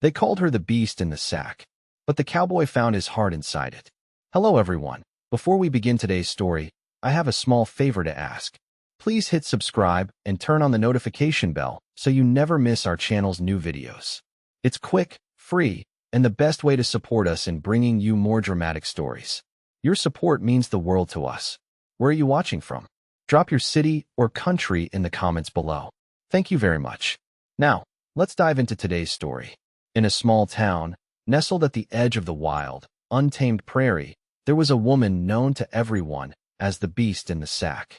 They called her the beast in the sack, but the cowboy found his heart inside it. Hello everyone. Before we begin today's story, I have a small favor to ask. Please hit subscribe and turn on the notification bell so you never miss our channel's new videos. It's quick, free, and the best way to support us in bringing you more dramatic stories. Your support means the world to us. Where are you watching from? Drop your city or country in the comments below. Thank you very much. Now, let's dive into today's story. In a small town, nestled at the edge of the wild, untamed prairie, there was a woman known to everyone as the beast in the sack.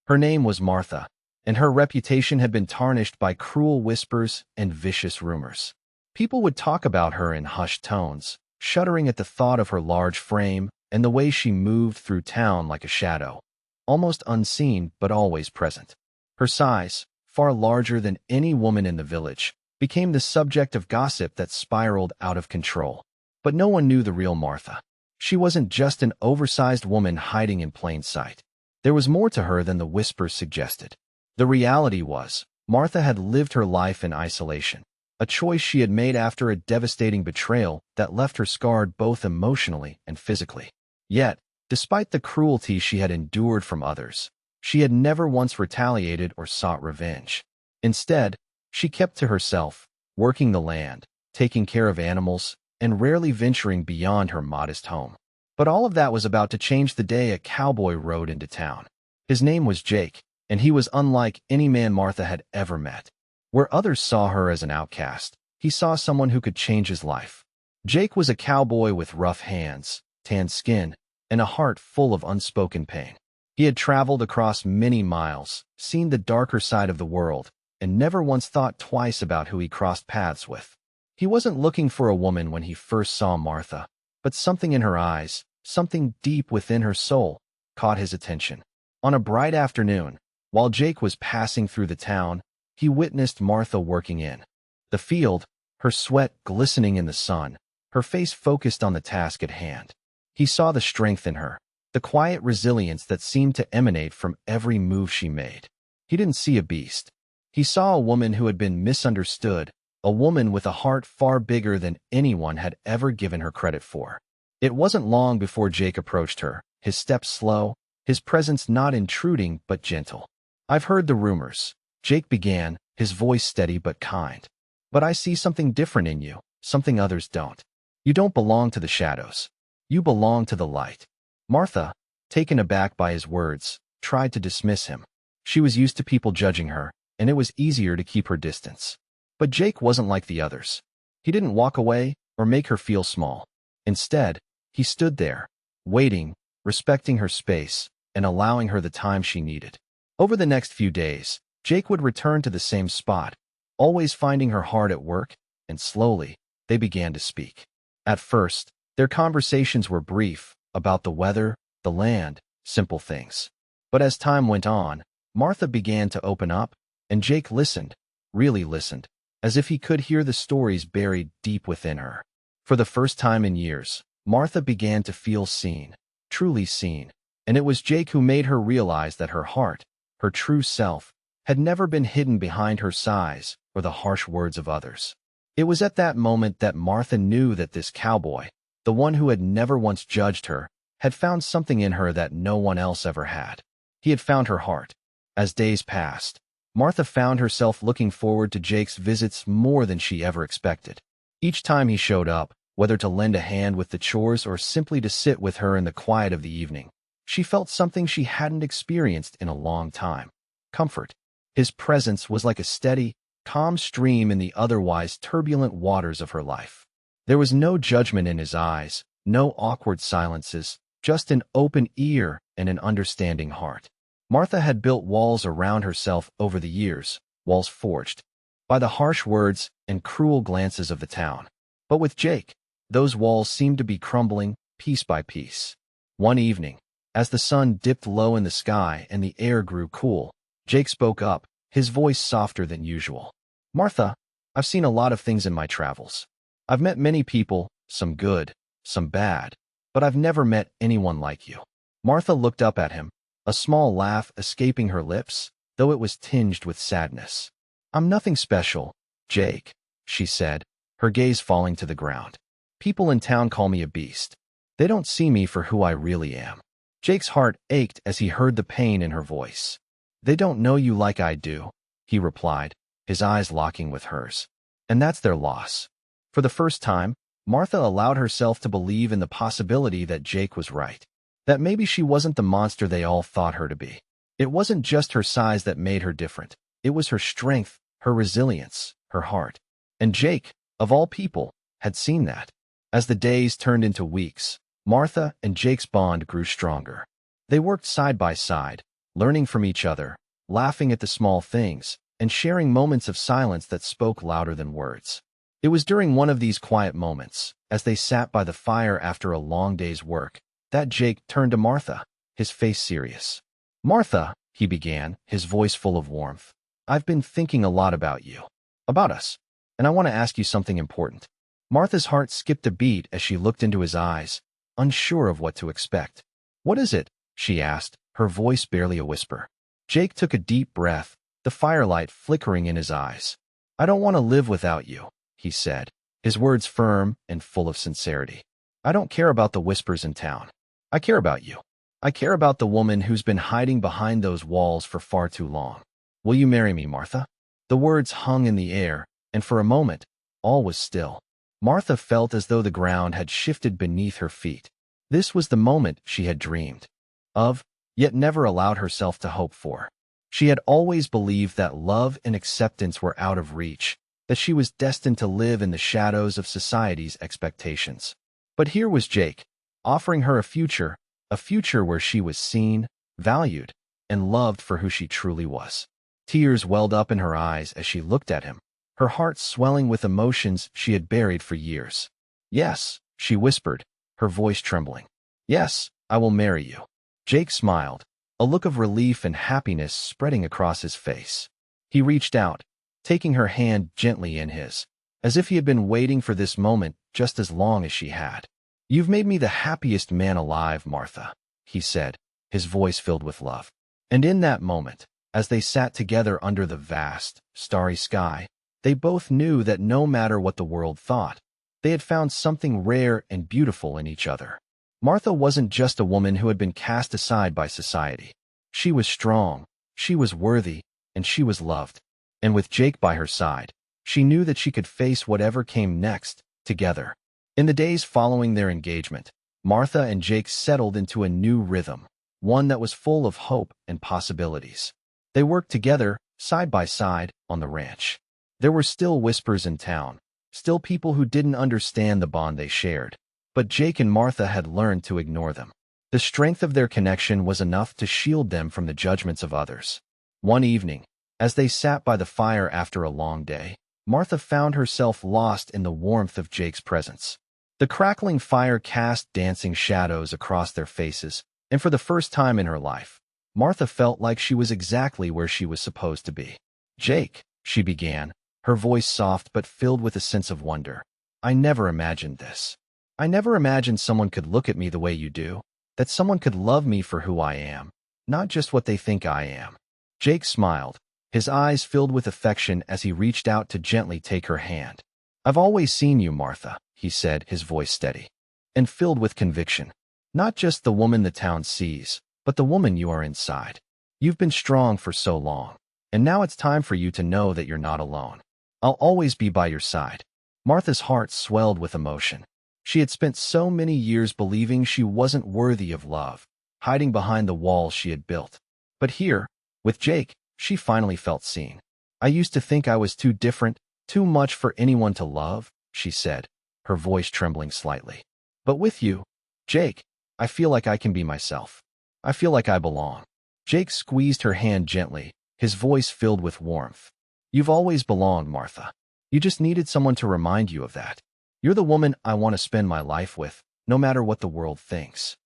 Her name was Martha, and her reputation had been tarnished by cruel whispers and vicious rumors. People would talk about her in hushed tones, shuddering at the thought of her large frame and the way she moved through town like a shadow, almost unseen but always present. Her size, far larger than any woman in the village, became the subject of gossip that spiraled out of control. But no one knew the real Martha. She wasn't just an oversized woman hiding in plain sight. There was more to her than the whispers suggested. The reality was, Martha had lived her life in isolation, a choice she had made after a devastating betrayal that left her scarred both emotionally and physically. Yet, despite the cruelty she had endured from others, she had never once retaliated or sought revenge. Instead, she kept to herself, working the land, taking care of animals, and rarely venturing beyond her modest home. But all of that was about to change the day a cowboy rode into town. His name was Jake, and he was unlike any man Martha had ever met. Where others saw her as an outcast, he saw someone who could change his life. Jake was a cowboy with rough hands, tanned skin, and a heart full of unspoken pain. He had traveled across many miles, seen the darker side of the world, and never once thought twice about who he crossed paths with. He wasn't looking for a woman when he first saw Martha, but something in her eyes, something deep within her soul, caught his attention. On a bright afternoon, while Jake was passing through the town, he witnessed Martha working in the field, her sweat glistening in the sun, her face focused on the task at hand. He saw the strength in her, the quiet resilience that seemed to emanate from every move she made. He didn't see a beast. He saw a woman who had been misunderstood, a woman with a heart far bigger than anyone had ever given her credit for. It wasn't long before Jake approached her, his steps slow, his presence not intruding but gentle. "I've heard the rumors," Jake began, his voice steady but kind. "But I see something different in you, something others don't. You don't belong to the shadows. You belong to the light." Martha, taken aback by his words, tried to dismiss him. She was used to people judging her, and it was easier to keep her distance. But Jake wasn't like the others. He didn't walk away or make her feel small. Instead, he stood there, waiting, respecting her space, and allowing her the time she needed. Over the next few days, Jake would return to the same spot, always finding her hard at work, and slowly, they began to speak. At first, their conversations were brief, about the weather, the land, simple things. But as time went on, Martha began to open up, and Jake listened, really listened, as if he could hear the stories buried deep within her. For the first time in years, Martha began to feel seen, truly seen, and it was Jake who made her realize that her heart, her true self, had never been hidden behind her size or the harsh words of others. It was at that moment that Martha knew that this cowboy, the one who had never once judged her, had found something in her that no one else ever had. He had found her heart. As days passed, Martha found herself looking forward to Jake's visits more than she ever expected. Each time he showed up, whether to lend a hand with the chores or simply to sit with her in the quiet of the evening, she felt something she hadn't experienced in a long time: comfort. His presence was like a steady, calm stream in the otherwise turbulent waters of her life. There was no judgment in his eyes, no awkward silences, just an open ear and an understanding heart. Martha had built walls around herself over the years, walls forged by the harsh words and cruel glances of the town. But with Jake, those walls seemed to be crumbling piece by piece. One evening, as the sun dipped low in the sky and the air grew cool, Jake spoke up, his voice softer than usual. "Martha, I've seen a lot of things in my travels. I've met many people, some good, some bad, but I've never met anyone like you." Martha looked up at him, a small laugh escaping her lips, though it was tinged with sadness. "I'm nothing special, Jake," she said, her gaze falling to the ground. People in town call me a beast. They don't see me for who I really am. Jake's heart ached as he heard the pain in her voice. They don't know you like I do, he replied, his eyes locking with hers. And that's their loss. For the first time, Martha allowed herself to believe in the possibility that Jake was right. That maybe she wasn't the monster they all thought her to be. It wasn't just her size that made her different. It was her strength, her resilience, her heart. And Jake, of all people, had seen that. As the days turned into weeks, Martha and Jake's bond grew stronger. They worked side by side, learning from each other, laughing at the small things, and sharing moments of silence that spoke louder than words. It was during one of these quiet moments, as they sat by the fire after a long day's work, that Jake turned to Martha, his face serious. "Martha," he began, his voice full of warmth, "I've been thinking a lot about you, about us, and I want to ask you something important." Martha's heart skipped a beat as she looked into his eyes, unsure of what to expect. "What is it?" she asked, her voice barely a whisper. Jake took a deep breath, the firelight flickering in his eyes. "I don't want to live without you," he said, his words firm and full of sincerity. "I don't care about the whispers in town. I care about you. I care about the woman who's been hiding behind those walls for far too long. Will you marry me, Martha?" The words hung in the air, and for a moment, all was still. Martha felt as though the ground had shifted beneath her feet. This was the moment she had dreamed of, yet never allowed herself to hope for. She had always believed that love and acceptance were out of reach, that she was destined to live in the shadows of society's expectations. But here was Jake, offering her a future where she was seen, valued, and loved for who she truly was. Tears welled up in her eyes as she looked at him, her heart swelling with emotions she had buried for years. "Yes," she whispered, her voice trembling. "Yes, I will marry you." Jake smiled, a look of relief and happiness spreading across his face. He reached out, taking her hand gently in his, as if he had been waiting for this moment just as long as she had. "You've made me the happiest man alive, Martha," he said, his voice filled with love. And in that moment, as they sat together under the vast, starry sky, they both knew that no matter what the world thought, they had found something rare and beautiful in each other. Martha wasn't just a woman who had been cast aside by society. She was strong, she was worthy, and she was loved. And with Jake by her side, she knew that she could face whatever came next, together. In the days following their engagement, Martha and Jake settled into a new rhythm, one that was full of hope and possibilities. They worked together, side by side, on the ranch. There were still whispers in town, still people who didn't understand the bond they shared, but Jake and Martha had learned to ignore them. The strength of their connection was enough to shield them from the judgments of others. One evening, as they sat by the fire after a long day, Martha found herself lost in the warmth of Jake's presence. The crackling fire cast dancing shadows across their faces, and for the first time in her life, Martha felt like she was exactly where she was supposed to be. "Jake," she began, her voice soft but filled with a sense of wonder. "I never imagined this. I never imagined someone could look at me the way you do, that someone could love me for who I am, not just what they think I am." Jake smiled, his eyes filled with affection as he reached out to gently take her hand. "I've always seen you, Martha," he said, his voice steady and filled with conviction. "Not just the woman the town sees, but the woman you are inside. You've been strong for so long, and now it's time for you to know that you're not alone. I'll always be by your side." Martha's heart swelled with emotion. She had spent so many years believing she wasn't worthy of love, hiding behind the walls she had built. But here, with Jake, she finally felt seen. "I used to think I was too different, too much for anyone to love," she said, her voice trembling slightly. "But with you, Jake, I feel like I can be myself. I feel like I belong." Jake squeezed her hand gently, his voice filled with warmth. "You've always belonged, Martha. You just needed someone to remind you of that. You're the woman I want to spend my life with, no matter what the world thinks."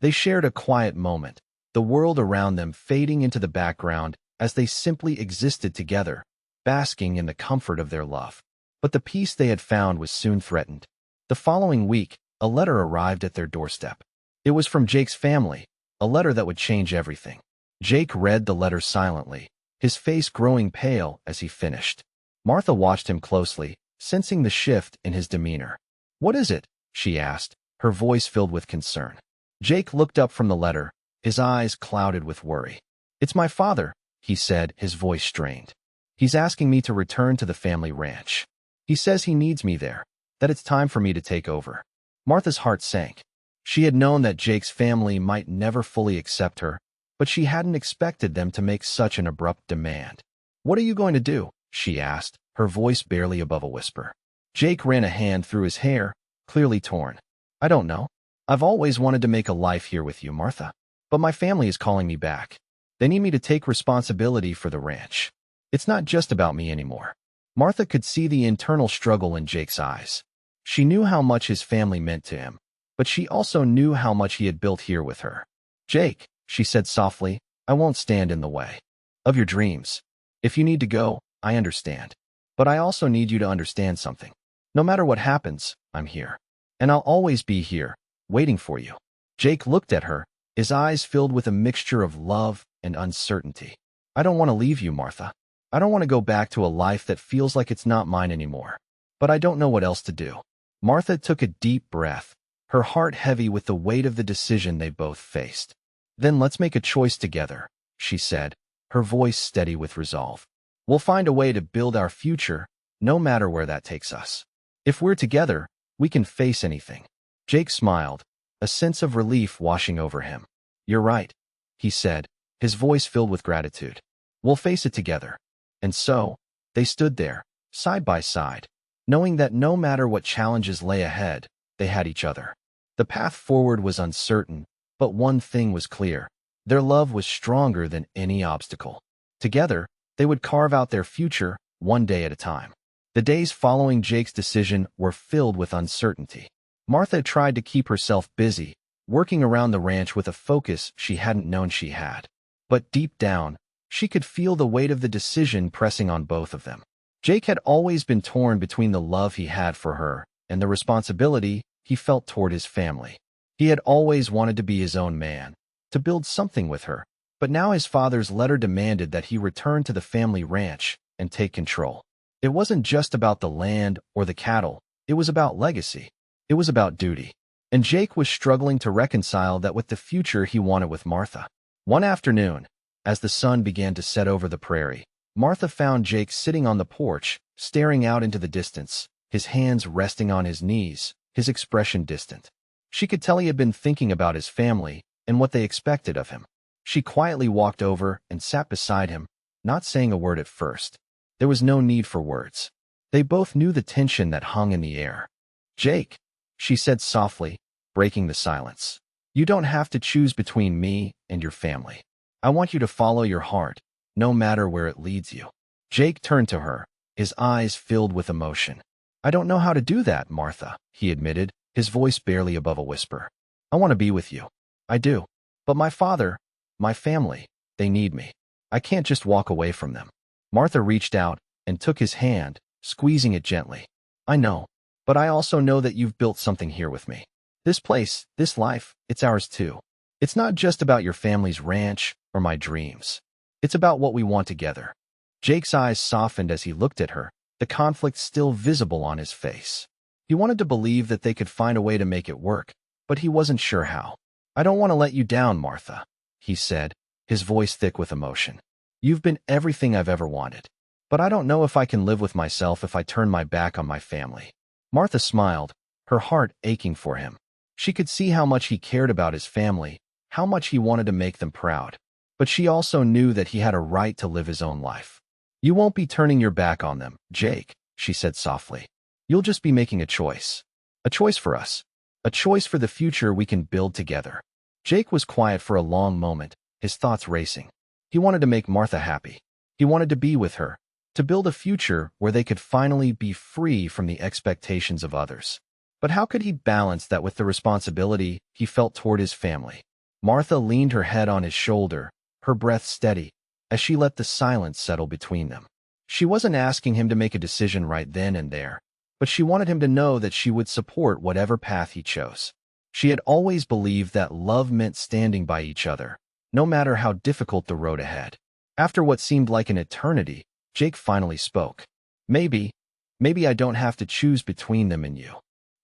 They shared a quiet moment, the world around them fading into the background as they simply existed together, basking in the comfort of their love. But the peace they had found was soon threatened. The following week, a letter arrived at their doorstep. It was from Jake's family, a letter that would change everything. Jake read the letter silently, his face growing pale as he finished. Martha watched him closely, sensing the shift in his demeanor. "What is it?" she asked, her voice filled with concern. Jake looked up from the letter, his eyes clouded with worry. "It's my father," he said, his voice strained. "He's asking me to return to the family ranch. He says he needs me there, that it's time for me to take over." Martha's heart sank. She had known that Jake's family might never fully accept her, but she hadn't expected them to make such an abrupt demand. "What are you going to do?" she asked, her voice barely above a whisper. Jake ran a hand through his hair, clearly torn. "I don't know. I've always wanted to make a life here with you, Martha. But my family is calling me back. They need me to take responsibility for the ranch. It's not just about me anymore." Martha could see the internal struggle in Jake's eyes. She knew how much his family meant to him, but she also knew how much he had built here with her. "Jake," she said softly, "I won't stand in the way of your dreams. If you need to go, I understand. But I also need you to understand something. No matter what happens, I'm here. And I'll always be here, waiting for you." Jake looked at her, his eyes filled with a mixture of love and uncertainty. "I don't want to leave you, Martha. I don't want to go back to a life that feels like it's not mine anymore. But I don't know what else to do." Martha took a deep breath, her heart heavy with the weight of the decision they both faced. "Then let's make a choice together," she said, her voice steady with resolve. "We'll find a way to build our future, no matter where that takes us. If we're together, we can face anything." Jake smiled, a sense of relief washing over him. "You're right," he said, his voice filled with gratitude. "We'll face it together." And so, they stood there, side by side, knowing that no matter what challenges lay ahead, they had each other. The path forward was uncertain, but one thing was clear. Their love was stronger than any obstacle. Together, they would carve out their future, one day at a time. The days following Jake's decision were filled with uncertainty. Martha tried to keep herself busy, working around the ranch with a focus she hadn't known she had. But deep down, she could feel the weight of the decision pressing on both of them. Jake had always been torn between the love he had for her and the responsibility he felt toward his family. He had always wanted to be his own man, to build something with her, but now his father's letter demanded that he return to the family ranch and take control. It wasn't just about the land or the cattle, it was about legacy. It was about duty. And Jake was struggling to reconcile that with the future he wanted with Martha. One afternoon, as the sun began to set over the prairie, Martha found Jake sitting on the porch, staring out into the distance, his hands resting on his knees, his expression distant. She could tell he had been thinking about his family and what they expected of him. She quietly walked over and sat beside him, not saying a word at first. There was no need for words. They both knew the tension that hung in the air. "Jake," she said softly, breaking the silence, "you don't have to choose between me and your family. I want you to follow your heart, no matter where it leads you." Jake turned to her, his eyes filled with emotion. "I don't know how to do that, Martha," he admitted, his voice barely above a whisper. "I want to be with you. I do. But my father, my family, they need me. I can't just walk away from them." Martha reached out and took his hand, squeezing it gently. "I know, but I also know that you've built something here with me. This place, this life, it's ours too. It's not just about your family's ranch or my dreams. It's about what we want together." Jake's eyes softened as he looked at her, the conflict still visible on his face. He wanted to believe that they could find a way to make it work, but he wasn't sure how. "I don't want to let you down, Martha," he said, his voice thick with emotion. "You've been everything I've ever wanted. But I don't know if I can live with myself if I turn my back on my family." Martha smiled, her heart aching for him. She could see how much he cared about his family, how much he wanted to make them proud. But she also knew that he had a right to live his own life. "You won't be turning your back on them, Jake," she said softly. "You'll just be making a choice. A choice for us. A choice for the future we can build together." Jake was quiet for a long moment, his thoughts racing. He wanted to make Martha happy. He wanted to be with her, to build a future where they could finally be free from the expectations of others. But how could he balance that with the responsibility he felt toward his family? Martha leaned her head on his shoulder, her breath steady, as she let the silence settle between them. She wasn't asking him to make a decision right then and there, but she wanted him to know that she would support whatever path he chose. She had always believed that love meant standing by each other, no matter how difficult the road ahead. After what seemed like an eternity, Jake finally spoke. Maybe Maybe I don't have to choose between them and you.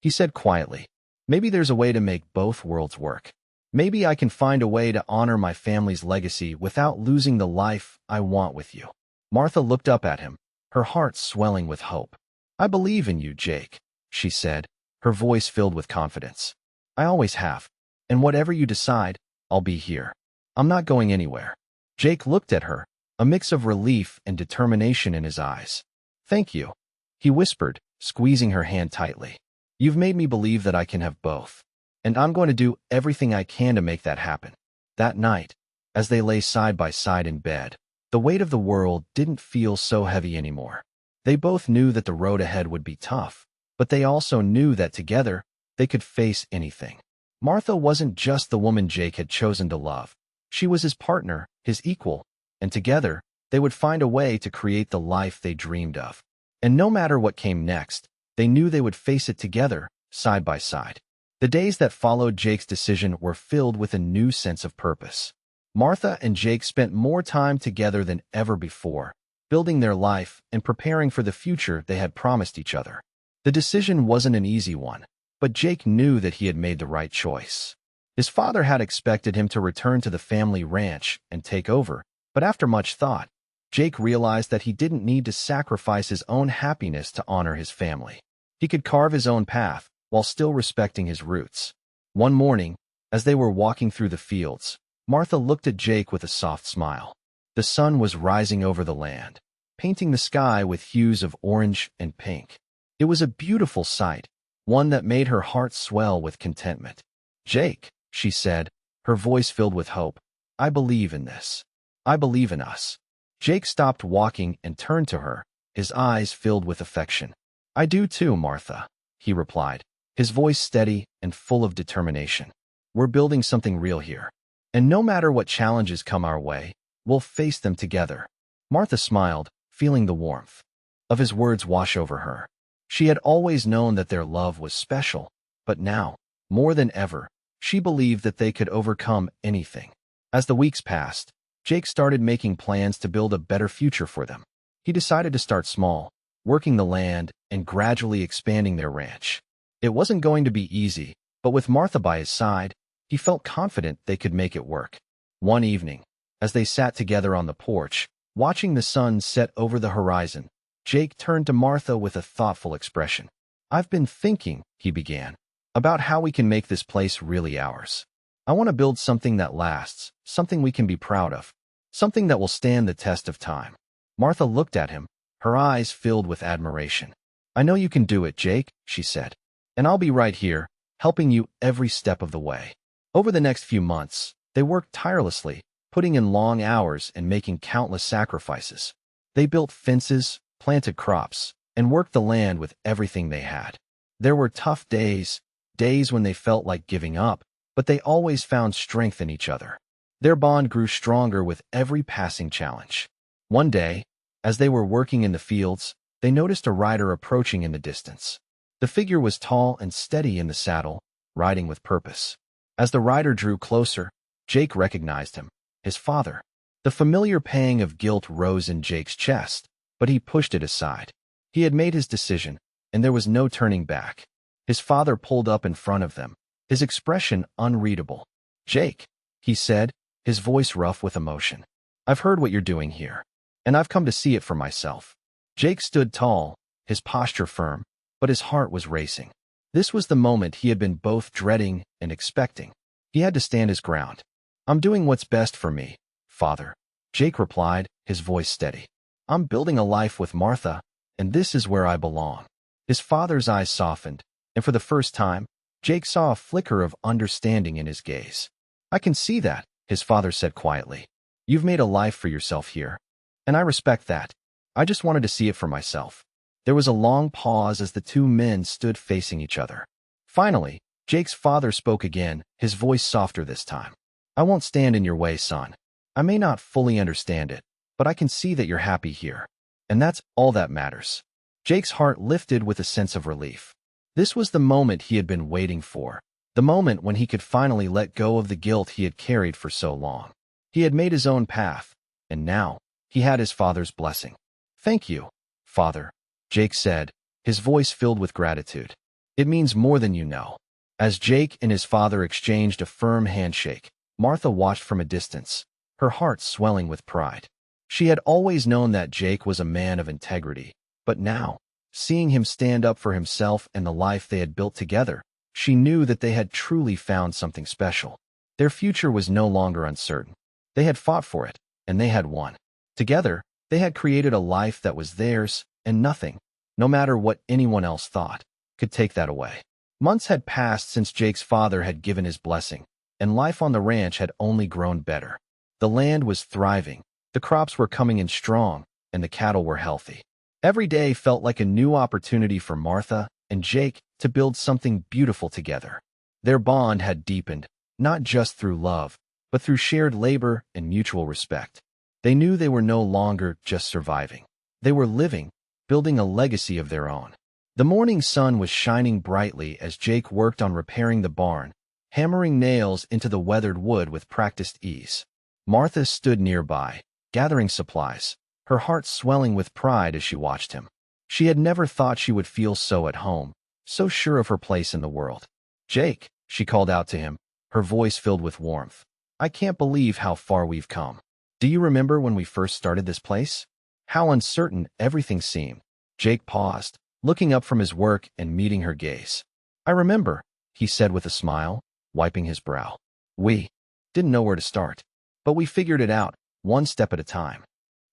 He said quietly. Maybe there's a way to make both worlds work. Maybe I can find a way to honor my family's legacy without losing the life I want with you. Martha looked up at him, her heart swelling with hope. I believe in you, Jake, she said, her voice filled with confidence. I always have. And whatever you decide, I'll be here. I'm not going anywhere. Jake looked at her, a mix of relief and determination in his eyes. Thank you, he whispered, squeezing her hand tightly. You've made me believe that I can have both. And I'm going to do everything I can to make that happen. That night, as they lay side by side in bed, the weight of the world didn't feel so heavy anymore. They both knew that the road ahead would be tough, but they also knew that together, they could face anything. Martha wasn't just the woman Jake had chosen to love. She was his partner, his equal, and together, they would find a way to create the life they dreamed of. And no matter what came next, they knew they would face it together, side by side. The days that followed Jake's decision were filled with a new sense of purpose. Martha and Jake spent more time together than ever before, building their life and preparing for the future they had promised each other. The decision wasn't an easy one, but Jake knew that he had made the right choice. His father had expected him to return to the family ranch and take over, but after much thought, Jake realized that he didn't need to sacrifice his own happiness to honor his family. He could carve his own path while still respecting his roots. One morning, as they were walking through the fields, Martha looked at Jake with a soft smile. The sun was rising over the land, painting the sky with hues of orange and pink. It was a beautiful sight, one that made her heart swell with contentment. Jake, she said, her voice filled with hope, I believe in this. I believe in us. Jake stopped walking and turned to her, his eyes filled with affection. I do too, Martha, he replied, his voice steady and full of determination. We're building something real here. And no matter what challenges come our way, we'll face them together. Martha smiled, feeling the warmth of his words wash over her. She had always known that their love was special, but now, more than ever, she believed that they could overcome anything. As the weeks passed, Jake started making plans to build a better future for them. He decided to start small, working the land and gradually expanding their ranch. It wasn't going to be easy, but with Martha by his side, he felt confident they could make it work. One evening, as they sat together on the porch, watching the sun set over the horizon, Jake turned to Martha with a thoughtful expression. I've been thinking, he began, about how we can make this place really ours. I want to build something that lasts, something we can be proud of, something that will stand the test of time. Martha looked at him, her eyes filled with admiration. I know you can do it, Jake, she said, and I'll be right here, helping you every step of the way. Over the next few months, they worked tirelessly, putting in long hours and making countless sacrifices. They built fences, planted crops, and worked the land with everything they had. There were tough days, days when they felt like giving up, but they always found strength in each other. Their bond grew stronger with every passing challenge. One day, as they were working in the fields, they noticed a rider approaching in the distance. The figure was tall and steady in the saddle, riding with purpose. As the rider drew closer, Jake recognized him, his father. The familiar pang of guilt rose in Jake's chest, but he pushed it aside. He had made his decision, and there was no turning back. His father pulled up in front of them, his expression unreadable. Jake, he said, his voice rough with emotion. I've heard what you're doing here, and I've come to see it for myself. Jake stood tall, his posture firm, but his heart was racing. This was the moment he had been both dreading and expecting. He had to stand his ground. I'm doing what's best for me, Father, Jake replied, his voice steady. I'm building a life with Martha, and this is where I belong. His father's eyes softened, and for the first time, Jake saw a flicker of understanding in his gaze. I can see that, his father said quietly. You've made a life for yourself here, and I respect that. I just wanted to see it for myself. There was a long pause as the two men stood facing each other. Finally, Jake's father spoke again, his voice softer this time. I won't stand in your way, son. I may not fully understand it, but I can see that you're happy here. And that's all that matters. Jake's heart lifted with a sense of relief. This was the moment he had been waiting for, the moment when he could finally let go of the guilt he had carried for so long. He had made his own path, and now he had his father's blessing. Thank you, Father, Jake said, his voice filled with gratitude. It means more than you know. As Jake and his father exchanged a firm handshake, Martha watched from a distance, her heart swelling with pride. She had always known that Jake was a man of integrity, but now, seeing him stand up for himself and the life they had built together, she knew that they had truly found something special. Their future was no longer uncertain. They had fought for it, and they had won. Together, they had created a life that was theirs, and nothing, no matter what anyone else thought, could take that away. Months had passed since Jake's father had given his blessing, and life on the ranch had only grown better. The land was thriving, the crops were coming in strong, and the cattle were healthy. Every day felt like a new opportunity for Martha and Jake to build something beautiful together. Their bond had deepened, not just through love, but through shared labor and mutual respect. They knew they were no longer just surviving. They were living, building a legacy of their own. The morning sun was shining brightly as Jake worked on repairing the barn, hammering nails into the weathered wood with practiced ease. Martha stood nearby, gathering supplies, her heart swelling with pride as she watched him. She had never thought she would feel so at home, so sure of her place in the world. "Jake," she called out to him, her voice filled with warmth. "I can't believe how far we've come. Do you remember when we first started this place? How uncertain everything seemed." Jake paused, looking up from his work and meeting her gaze. "I remember," he said with a smile, wiping his brow. "We didn't know where to start, but we figured it out, one step at a time."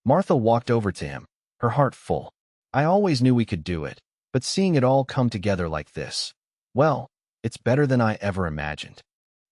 Martha walked over to him, her heart full. "I always knew we could do it, but seeing it all come together like this, well, it's better than I ever imagined."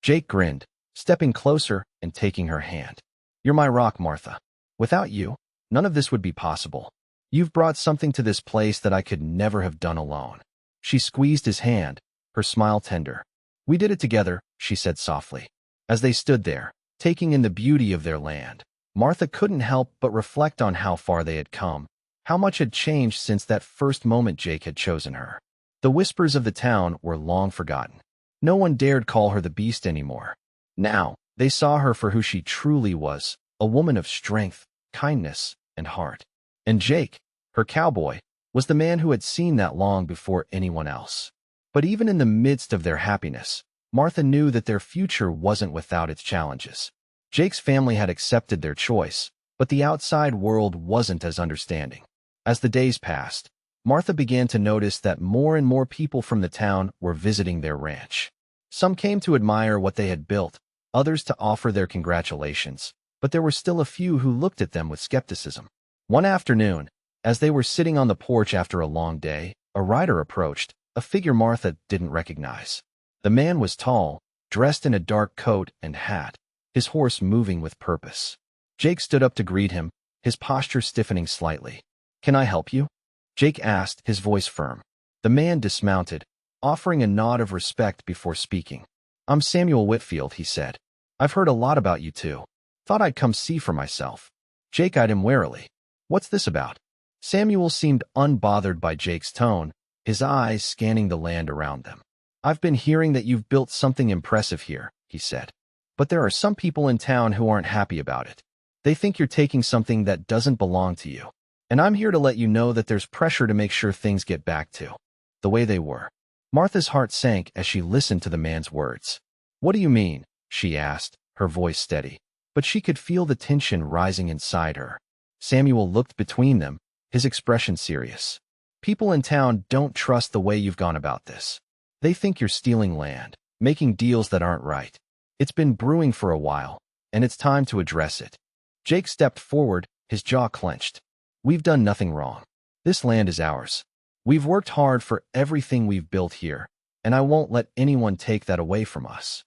Jake grinned, stepping closer and taking her hand. "You're my rock, Martha. Without you, none of this would be possible. You've brought something to this place that I could never have done alone." She squeezed his hand, her smile tender. "We did it together," she said softly. As they stood there, taking in the beauty of their land, Martha couldn't help but reflect on how far they had come, how much had changed since that first moment Jake had chosen her. The whispers of the town were long forgotten. No one dared call her the beast anymore. Now, they saw her for who she truly was, a woman of strength, kindness, and heart. And Jake, her cowboy, was the man who had seen that long before anyone else. But even in the midst of their happiness, Martha knew that their future wasn't without its challenges. Jake's family had accepted their choice, but the outside world wasn't as understanding. As the days passed, Martha began to notice that more and more people from the town were visiting their ranch. Some came to admire what they had built, others to offer their congratulations, but there were still a few who looked at them with skepticism. One afternoon, as they were sitting on the porch after a long day, a rider approached, a figure Martha didn't recognize. The man was tall, dressed in a dark coat and hat, his horse moving with purpose. Jake stood up to greet him, his posture stiffening slightly. "Can I help you?" Jake asked, his voice firm. The man dismounted, offering a nod of respect before speaking. "I'm Samuel Whitfield," he said. "I've heard a lot about you two. Thought I'd come see for myself." Jake eyed him warily. "What's this about?" Samuel seemed unbothered by Jake's tone, his eyes scanning the land around them. "I've been hearing that you've built something impressive here," he said. "But there are some people in town who aren't happy about it. They think you're taking something that doesn't belong to you. And I'm here to let you know that there's pressure to make sure things get back to the way they were." Martha's heart sank as she listened to the man's words. "What do you mean?" she asked, her voice steady. But she could feel the tension rising inside her. Samuel looked between them, his expression serious. "People in town don't trust the way you've gone about this. They think you're stealing land, making deals that aren't right. It's been brewing for a while, and it's time to address it." Jake stepped forward, his jaw clenched. "We've done nothing wrong. This land is ours. We've worked hard for everything we've built here, and I won't let anyone take that away from us."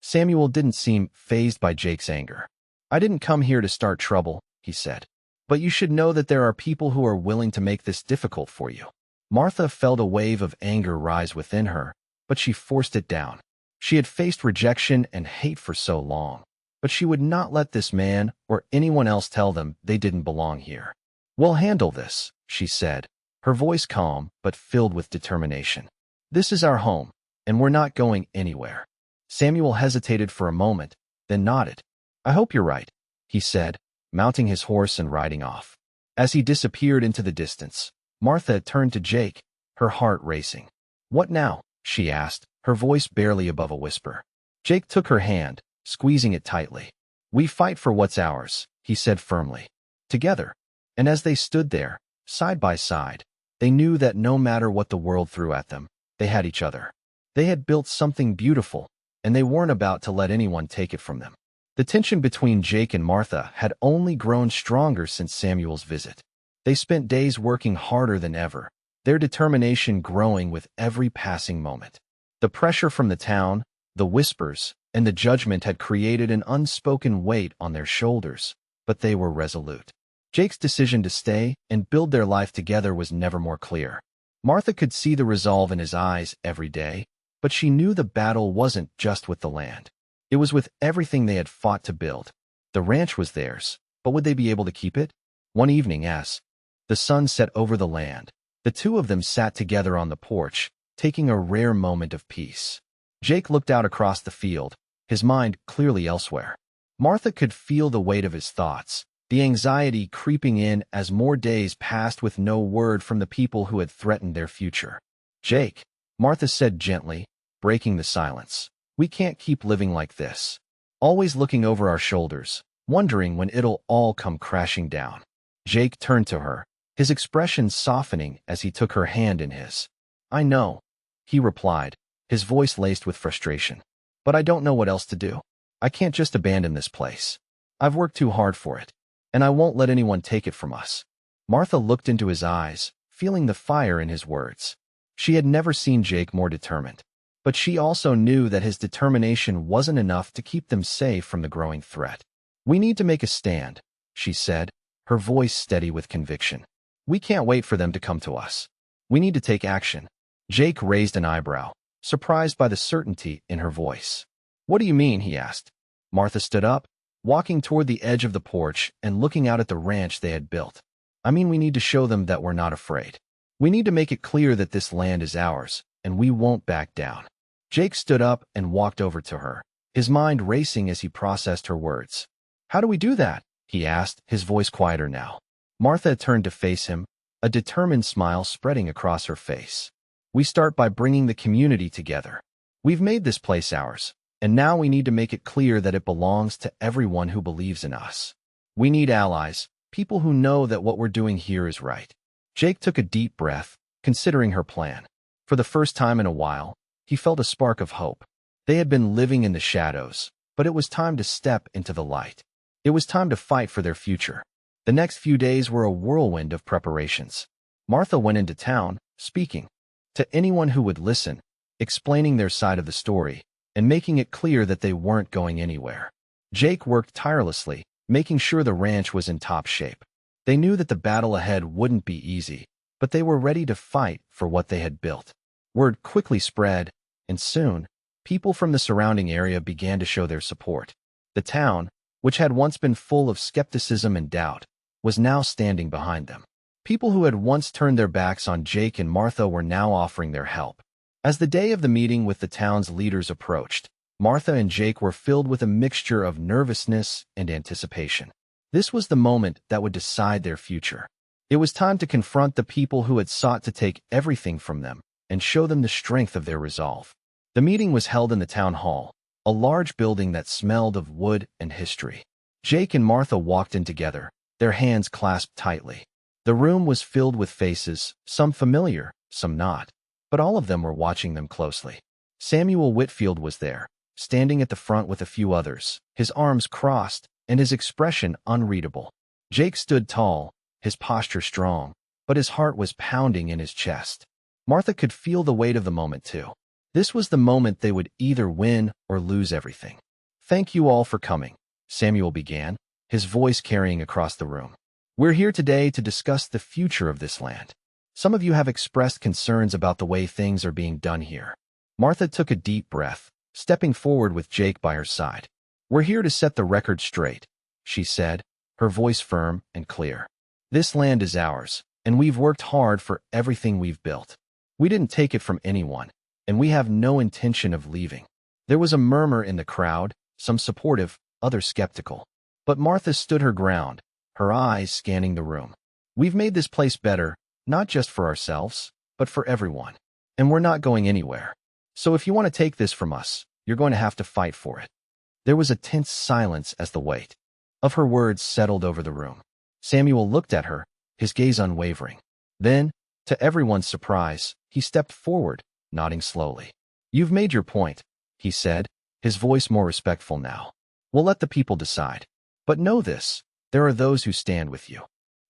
Samuel didn't seem fazed by Jake's anger. "I didn't come here to start trouble," he said. "But you should know that there are people who are willing to make this difficult for you." Martha felt a wave of anger rise within her, but she forced it down. She had faced rejection and hate for so long, but she would not let this man or anyone else tell them they didn't belong here. "We'll handle this," she said, her voice calm but filled with determination. "This is our home, and we're not going anywhere." Samuel hesitated for a moment, then nodded. "I hope you're right," he said, mounting his horse and riding off. As he disappeared into the distance, Martha turned to Jake, her heart racing. "What now?" she asked, her voice barely above a whisper. Jake took her hand, squeezing it tightly. "We fight for what's ours," he said firmly. "Together." And as they stood there, side by side, they knew that no matter what the world threw at them, they had each other. They had built something beautiful, and they weren't about to let anyone take it from them. The tension between Jake and Martha had only grown stronger since Samuel's visit. They spent days working harder than ever, their determination growing with every passing moment. The pressure from the town, the whispers, and the judgment had created an unspoken weight on their shoulders, but they were resolute. Jake's decision to stay and build their life together was never more clear. Martha could see the resolve in his eyes every day, but she knew the battle wasn't just with the land. It was with everything they had fought to build. The ranch was theirs, but would they be able to keep it? One evening, as the sun set over the land, the two of them sat together on the porch, taking a rare moment of peace. Jake looked out across the field, his mind clearly elsewhere. Martha could feel the weight of his thoughts, the anxiety creeping in as more days passed with no word from the people who had threatened their future. "Jake," Martha said gently, breaking the silence, "we can't keep living like this. Always looking over our shoulders, wondering when it'll all come crashing down." Jake turned to her, his expression softening as he took her hand in his. "I know," he replied, his voice laced with frustration. "But I don't know what else to do. I can't just abandon this place. I've worked too hard for it, and I won't let anyone take it from us." Martha looked into his eyes, feeling the fire in his words. She had never seen Jake more determined, but she also knew that his determination wasn't enough to keep them safe from the growing threat. "We need to make a stand," she said, her voice steady with conviction. "We can't wait for them to come to us. We need to take action." Jake raised an eyebrow, surprised by the certainty in her voice. "What do you mean?" he asked. Martha stood up, walking toward the edge of the porch and looking out at the ranch they had built. "I mean, we need to show them that we're not afraid. We need to make it clear that this land is ours, and we won't back down." Jake stood up and walked over to her, his mind racing as he processed her words. "How do we do that?" he asked, his voice quieter now. Martha turned to face him, a determined smile spreading across her face. "We start by bringing the community together. We've made this place ours, and now we need to make it clear that it belongs to everyone who believes in us. We need allies, people who know that what we're doing here is right." Jake took a deep breath, considering her plan. For the first time in a while, he felt a spark of hope. They had been living in the shadows, but it was time to step into the light. It was time to fight for their future. The next few days were a whirlwind of preparations. Martha went into town, speaking to anyone who would listen, explaining their side of the story, and making it clear that they weren't going anywhere. Jake worked tirelessly, making sure the ranch was in top shape. They knew that the battle ahead wouldn't be easy, but they were ready to fight for what they had built. Word quickly spread, and soon, people from the surrounding area began to show their support. The town, which had once been full of skepticism and doubt, was now standing behind them. People who had once turned their backs on Jake and Martha were now offering their help. As the day of the meeting with the town's leaders approached, Martha and Jake were filled with a mixture of nervousness and anticipation. This was the moment that would decide their future. It was time to confront the people who had sought to take everything from them and show them the strength of their resolve. The meeting was held in the town hall, a large building that smelled of wood and history. Jake and Martha walked in together, their hands clasped tightly. The room was filled with faces, some familiar, some not, but all of them were watching them closely. Samuel Whitfield was there, standing at the front with a few others, his arms crossed and his expression unreadable. Jake stood tall, his posture strong, but his heart was pounding in his chest. Martha could feel the weight of the moment too. This was the moment they would either win or lose everything. "Thank you all for coming," Samuel began, his voice carrying across the room. "We're here today to discuss the future of this land. Some of you have expressed concerns about the way things are being done here." Martha took a deep breath, stepping forward with Jake by her side. "We're here to set the record straight," she said, her voice firm and clear. "This land is ours, and we've worked hard for everything we've built. We didn't take it from anyone, and we have no intention of leaving." There was a murmur in the crowd, some supportive, others skeptical. But Martha stood her ground, her eyes scanning the room. "We've made this place better, not just for ourselves, but for everyone. And we're not going anywhere. So if you want to take this from us, you're going to have to fight for it." There was a tense silence as the weight of her words settled over the room. Samuel looked at her, his gaze unwavering. Then, to everyone's surprise, he stepped forward, nodding slowly. "You've made your point," he said, his voice more respectful now. "We'll let the people decide. But know this, there are those who stand with you."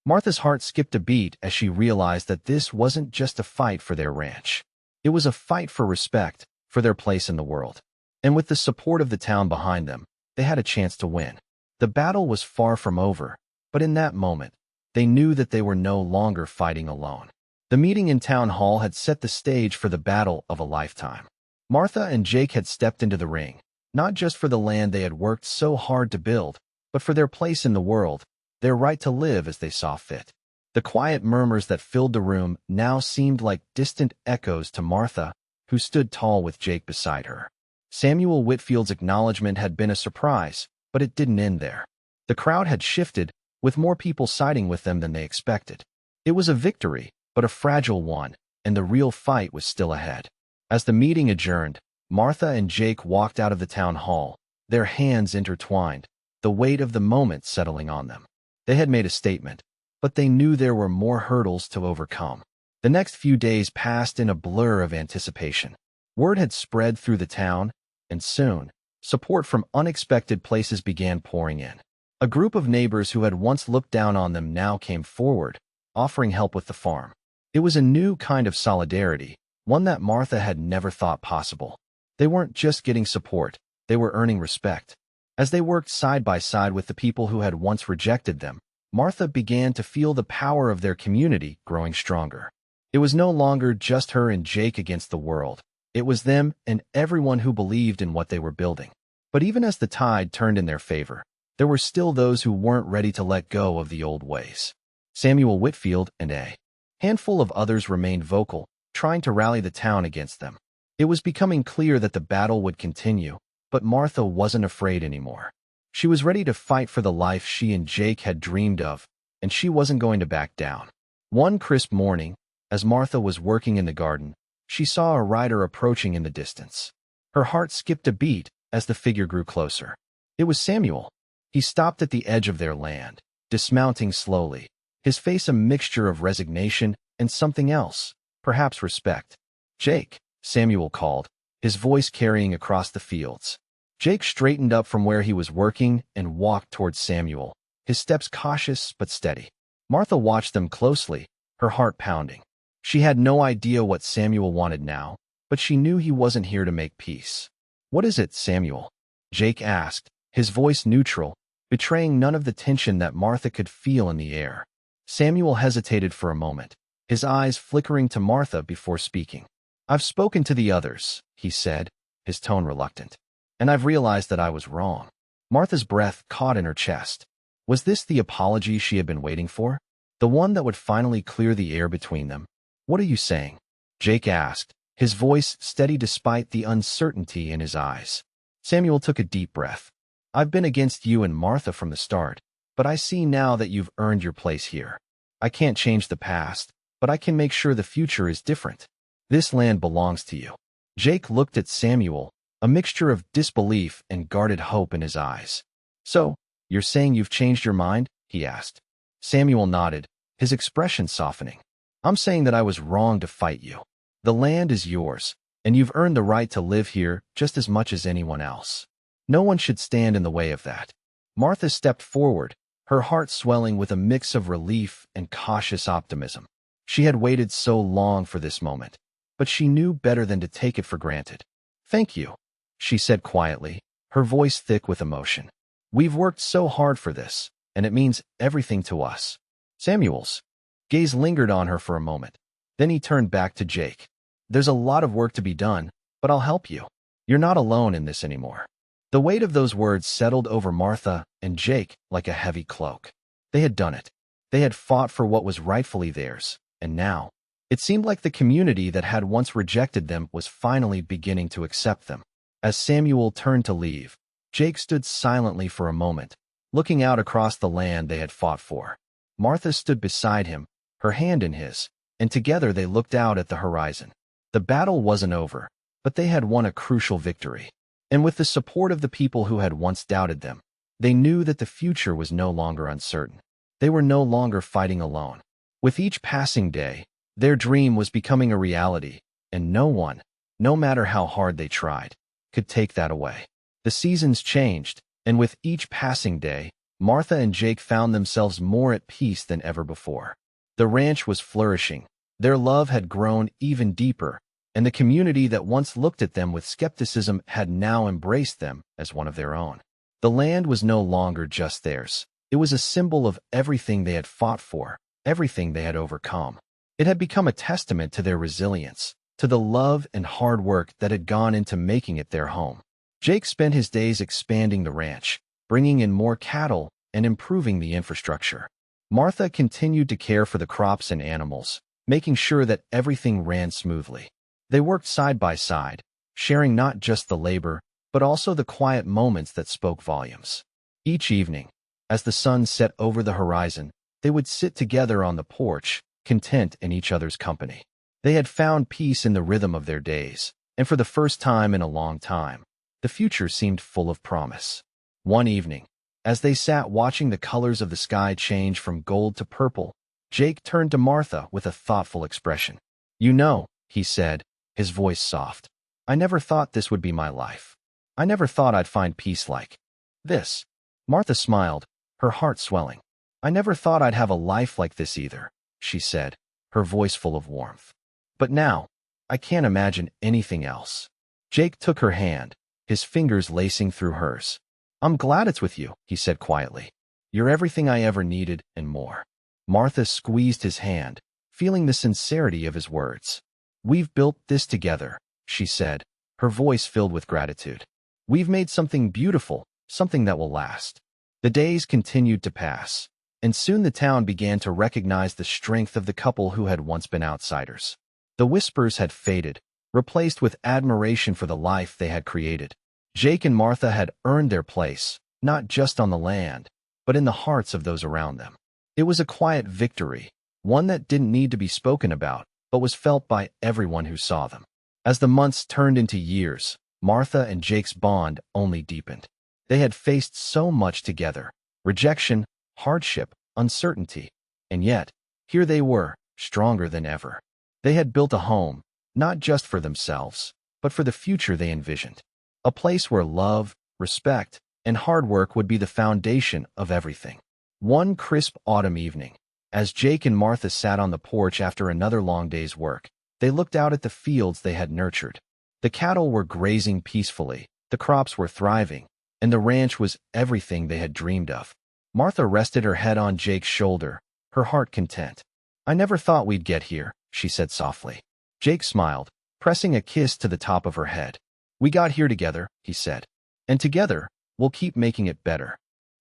Martha's heart skipped a beat as she realized that this wasn't just a fight for their ranch. It was a fight for respect, for their place in the world. And with the support of the town behind them, they had a chance to win. The battle was far from over, but in that moment, they knew that they were no longer fighting alone. The meeting in town hall had set the stage for the battle of a lifetime. Martha and Jake had stepped into the ring, not just for the land they had worked so hard to build, but for their place in the world, their right to live as they saw fit. The quiet murmurs that filled the room now seemed like distant echoes to Martha, who stood tall with Jake beside her. Samuel Whitfield's acknowledgement had been a surprise, but it didn't end there. The crowd had shifted, with more people siding with them than they expected. It was a victory, but a fragile one, and the real fight was still ahead. As the meeting adjourned, Martha and Jake walked out of the town hall, their hands intertwined, the weight of the moment settling on them. They had made a statement, but they knew there were more hurdles to overcome. The next few days passed in a blur of anticipation. Word had spread through the town, and soon, support from unexpected places began pouring in. A group of neighbors who had once looked down on them now came forward, offering help with the farm. It was a new kind of solidarity, one that Martha had never thought possible. They weren't just getting support, they were earning respect. As they worked side by side with the people who had once rejected them, Martha began to feel the power of their community growing stronger. It was no longer just her and Jake against the world. It was them and everyone who believed in what they were building. But even as the tide turned in their favor, there were still those who weren't ready to let go of the old ways. Samuel Whitfield and a handful of others remained vocal, trying to rally the town against them. It was becoming clear that the battle would continue, but Martha wasn't afraid anymore. She was ready to fight for the life she and Jake had dreamed of, and she wasn't going to back down. One crisp morning, as Martha was working in the garden, she saw a rider approaching in the distance. Her heart skipped a beat as the figure grew closer. It was Samuel. He stopped at the edge of their land, dismounting slowly, his face a mixture of resignation and something else, perhaps respect. "Jake," Samuel called, his voice carrying across the fields. Jake straightened up from where he was working and walked towards Samuel, his steps cautious but steady. Martha watched them closely, her heart pounding. She had no idea what Samuel wanted now, but she knew he wasn't here to make peace. "What is it, Samuel?" Jake asked, his voice neutral, betraying none of the tension that Martha could feel in the air. Samuel hesitated for a moment, his eyes flickering to Martha before speaking. "I've spoken to the others," he said, his tone reluctant. "And I've realized that I was wrong." Martha's breath caught in her chest. Was this the apology she had been waiting for? The one that would finally clear the air between them? "What are you saying?" Jake asked, his voice steady despite the uncertainty in his eyes. Samuel took a deep breath. "I've been against you and Martha from the start, but I see now that you've earned your place here. I can't change the past, but I can make sure the future is different. This land belongs to you." Jake looked at Samuel, a mixture of disbelief and guarded hope in his eyes. "So, you're saying you've changed your mind?" he asked. Samuel nodded, his expression softening. "I'm saying that I was wrong to fight you. The land is yours, and you've earned the right to live here just as much as anyone else. No one should stand in the way of that." Martha stepped forward, her heart swelling with a mix of relief and cautious optimism. She had waited so long for this moment, but she knew better than to take it for granted. "Thank you," she said quietly, her voice thick with emotion. "We've worked so hard for this, and it means everything to us." Samuel's gaze lingered on her for a moment. Then he turned back to Jake. "There's a lot of work to be done, but I'll help you. You're not alone in this anymore." The weight of those words settled over Martha and Jake like a heavy cloak. They had done it. They had fought for what was rightfully theirs, and now, it seemed like the community that had once rejected them was finally beginning to accept them. As Samuel turned to leave, Jake stood silently for a moment, looking out across the land they had fought for. Martha stood beside him, her hand in his, and together they looked out at the horizon. The battle wasn't over, but they had won a crucial victory. And with the support of the people who had once doubted them, they knew that the future was no longer uncertain. They were no longer fighting alone. With each passing day, their dream was becoming a reality, and no one, no matter how hard they tried, could take that away. The seasons changed, and with each passing day, Martha and Jake found themselves more at peace than ever before. The ranch was flourishing, their love had grown even deeper, and the community that once looked at them with skepticism had now embraced them as one of their own. The land was no longer just theirs. It was a symbol of everything they had fought for, everything they had overcome. It had become a testament to their resilience, to the love and hard work that had gone into making it their home. Jake spent his days expanding the ranch, bringing in more cattle and improving the infrastructure. Martha continued to care for the crops and animals, making sure that everything ran smoothly. They worked side by side, sharing not just the labor, but also the quiet moments that spoke volumes. Each evening, as the sun set over the horizon, they would sit together on the porch, content in each other's company. They had found peace in the rhythm of their days, and for the first time in a long time, the future seemed full of promise. One evening, as they sat watching the colors of the sky change from gold to purple, Jake turned to Martha with a thoughtful expression. "You know," he said, his voice soft, "I never thought this would be my life. I never thought I'd find peace like this." Martha smiled, her heart swelling. "I never thought I'd have a life like this either," she said, her voice full of warmth. "But now, I can't imagine anything else." Jake took her hand, his fingers lacing through hers. "I'm glad it's with you," he said quietly. "You're everything I ever needed and more." Martha squeezed his hand, feeling the sincerity of his words. "We've built this together," she said, her voice filled with gratitude. "We've made something beautiful, something that will last." The days continued to pass, and soon the town began to recognize the strength of the couple who had once been outsiders. The whispers had faded, replaced with admiration for the life they had created. Jake and Martha had earned their place, not just on the land, but in the hearts of those around them. It was a quiet victory, one that didn't need to be spoken about, but was felt by everyone who saw them. As the months turned into years, Martha and Jake's bond only deepened. They had faced so much together: rejection, hardship, uncertainty. And yet, here they were, stronger than ever. They had built a home, not just for themselves, but for the future they envisioned. A place where love, respect, and hard work would be the foundation of everything. One crisp autumn evening, as Jake and Martha sat on the porch after another long day's work, they looked out at the fields they had nurtured. The cattle were grazing peacefully, the crops were thriving, and the ranch was everything they had dreamed of. Martha rested her head on Jake's shoulder, her heart content. "I never thought we'd get here," she said softly. Jake smiled, pressing a kiss to the top of her head. "We got here together," he said. "And together, we'll keep making it better."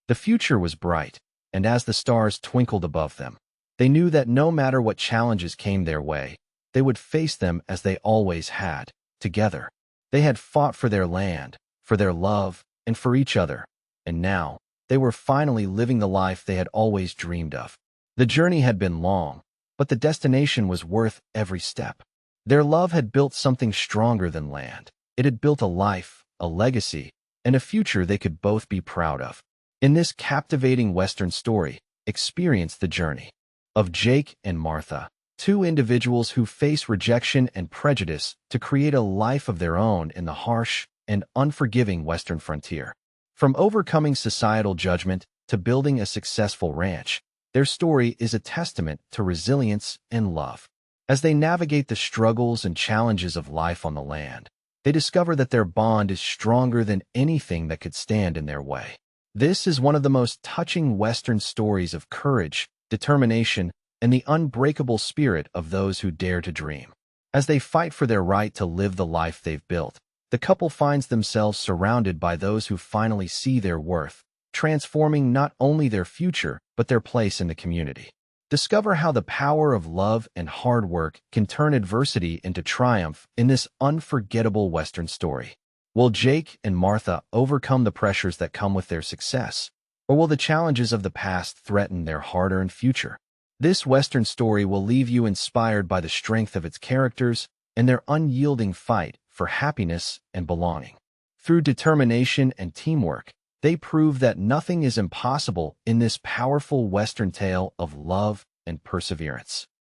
The future was bright, and as the stars twinkled above them, they knew that no matter what challenges came their way, they would face them as they always had, together. They had fought for their land, for their love, and for each other, and now, they were finally living the life they had always dreamed of. The journey had been long, but the destination was worth every step. Their love had built something stronger than land. It had built a life, a legacy, and a future they could both be proud of. In this captivating Western story, experience the journey of Jake and Martha, two individuals who face rejection and prejudice to create a life of their own in the harsh and unforgiving Western frontier. From overcoming societal judgment to building a successful ranch, their story is a testament to resilience and love. As they navigate the struggles and challenges of life on the land, they discover that their bond is stronger than anything that could stand in their way. This is one of the most touching Western stories of courage, determination, and the unbreakable spirit of those who dare to dream. As they fight for their right to live the life they've built, the couple finds themselves surrounded by those who finally see their worth, transforming not only their future, but their place in the community. Discover how the power of love and hard work can turn adversity into triumph in this unforgettable Western story. Will Jake and Martha overcome the pressures that come with their success, or will the challenges of the past threaten their hard-earned future? This Western story will leave you inspired by the strength of its characters and their unyielding fight for happiness and belonging. Through determination and teamwork, they prove that nothing is impossible in this powerful Western tale of love and perseverance.